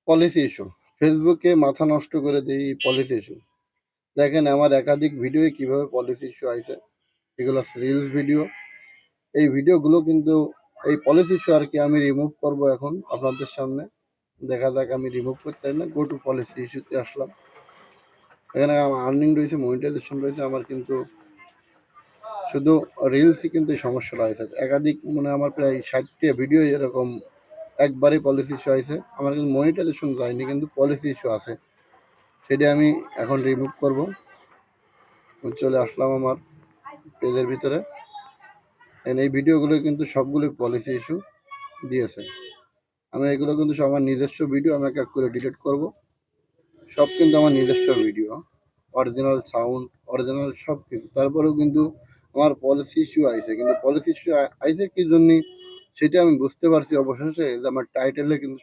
Policy issue, ফেসবুকে মাথা নষ্ট করে দেয় এই পলিসি ইস্যু। দেখেন আমার একাধিক ভিডিওয়ে কিভাবে পলিসি ইস্যু আইছে, এগুলো রিলস ভিডিও। এই ভিডিওগুলো কিন্তু এই পলিসি ইস্যু আর কি আমি রিমুভ করব এখন আপনাদের সামনে। দেখা যাক আমি রিমুভ করতে পারি না। গো টু পলিসি ইস্যুতে আসলাম। এখানে আমার আর্নিং রয়েছে, মনিটাইজেশন রয়েছে। আমার কিন্তু শুধু রিলসই কিন্তু এই সমস্যাটা হয়েছে। একাধিক মানে আমার প্রায় 60টা ভিডিও এরকম একবারই পলিসি ইস্যু আছে। আমার কিন্তু মনিটাইজেশন যায়নি, কিন্তু পলিসি ইস্যু আছে। সেটা আমি এখন রিমুভ করব। চলে আসলাম আমার পেজের ভিতরে। এই ভিডিওগুলো কিন্তু সবগুলো পলিসি ইস্যু দিয়েছে। আমি এগুলো কিন্তু সব আমার নিজস্ব ভিডিও, আমি এক এক করে ডিলিট করব। সব কিন্তু আমার নিজস্ব ভিডিও, অরিজিনাল সাউন্ড, অরিজিনাল সব কিছু। তারপরেও কিন্তু আমার পলিসি ইস্যু আইছে। কিন্তু পলিসি ইস্যু আইছে কি জন্য সেটা আমি বুঝতে পারছি অবশেষে, যে আমার টাইটেলে কিন্তু